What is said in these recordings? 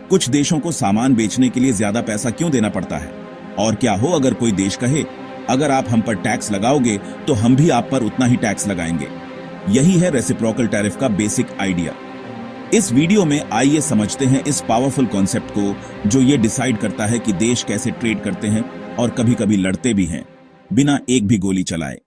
कुछ देशों को सामान बेचने के लिए ज्यादा पैसा क्यों देना पड़ता है? और क्या हो अगर कोई देश कहे, अगर आप हम पर टैक्स लगाओगे तो हम भी आप पर उतना ही टैक्स लगाएंगे। यही है रेसिप्रोकल टैरिफ का बेसिक आइडिया। इस वीडियो में आइए समझते हैं इस पावरफुल कॉन्सेप्ट को, जो ये डिसाइड करता है कि देश कैसे ट्रेड करते हैं और कभी कभी लड़ते भी हैं बिना एक भी गोली चलाए।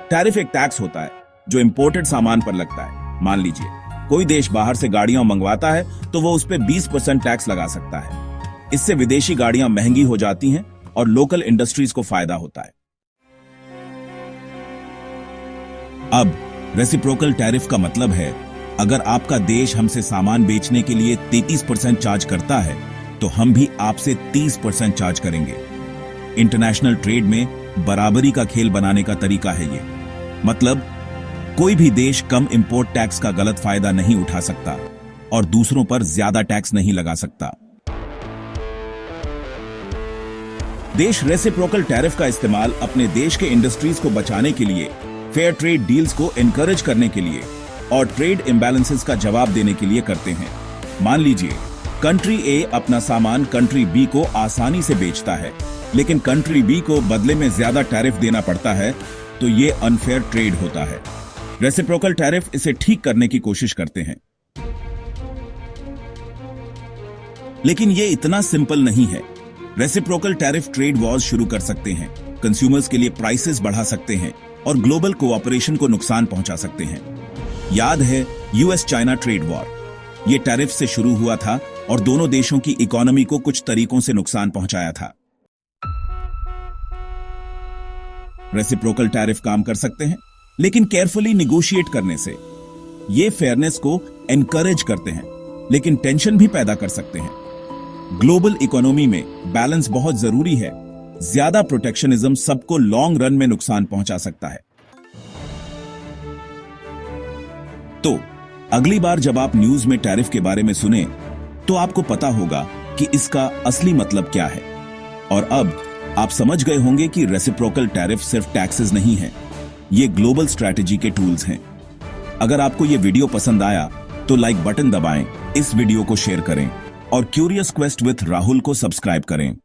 टैरिफ एक टैक्स होता है जो इंपोर्टेड सामान पर लगता है। मान लीजिए कोई देश बाहर से गाड़ियां मंगवाता है तो वो उस पे 20% टैक्स लगा सकता है। इससे विदेशी गाड़ियां महंगी हो जाती हैं और लोकल इंडस्ट्रीज को फायदा होता है। अब रेसिप्रोकल टैरिफ का मतलब है, अगर आपका देश हमसे सामान बेचने के लिए 33% चार्ज करता है तो हम भी आपसे 30% चार्ज करेंगे। इंटरनेशनल ट्रेड में बराबरी का खेल बनाने का तरीका है ये। मतलब कोई भी देश कम इंपोर्ट टैक्स का गलत फायदा नहीं उठा सकता और दूसरों पर ज्यादा टैक्स नहीं लगा सकता। देश रेसिप्रोकल टैरिफ का इस्तेमाल अपने देश के इंडस्ट्रीज को बचाने के लिए, फेयर ट्रेड डील्स को एनकरेज करने के लिए और ट्रेड इम्बैलेंसेस का जवाब देने के लिए करते हैं। मान लीजिए कंट्री ए अपना सामान कंट्री बी को आसानी से बेचता है, लेकिन कंट्री बी को बदले में ज्यादा टैरिफ देना पड़ता है, तो ये अनफेयर ट्रेड होता है। रेसिप्रोकल टैरिफ इसे ठीक करने की कोशिश करते हैं। लेकिन ये इतना सिंपल नहीं है। रेसिप्रोकल टैरिफ ट्रेड वॉर्स शुरू कर सकते हैं, कंज्यूमर्स के लिए प्राइसेस बढ़ा सकते हैं और ग्लोबल कोऑपरेशन को नुकसान पहुंचा सकते हैं। याद है यूएस चाइना ट्रेड वॉर? ये टैरिफ से शुरू हुआ था और दोनों देशों की इकोनॉमी को कुछ तरीकों से नुकसान पहुंचाया था। रेसिप्रोकल टैरिफ काम कर सकते हैं, लेकिन केयरफुली निगोशिएट करने से। ये फेयरनेस को एनकरेज करते हैं, लेकिन टेंशन भी पैदा कर सकते हैं। ग्लोबल इकोनॉमी में बैलेंस बहुत जरूरी है। ज्यादा प्रोटेक्शनिज्म सबको लॉन्ग रन में नुकसान पहुंचा सकता है। तो अगली बार जब आप न्यूज में टैरिफ के बारे में सुने तो आपको पता होगा कि इसका असली मतलब क्या है। और अब आप समझ गए होंगे कि रेसिप्रोकल टैरिफ सिर्फ टैक्सेस नहीं है, ये ग्लोबल स्ट्रैटेजी के टूल्स हैं। अगर आपको ये वीडियो पसंद आया तो लाइक बटन दबाएं, इस वीडियो को शेयर करें और क्यूरियस क्वेस्ट विथ राहुल को सब्सक्राइब करें।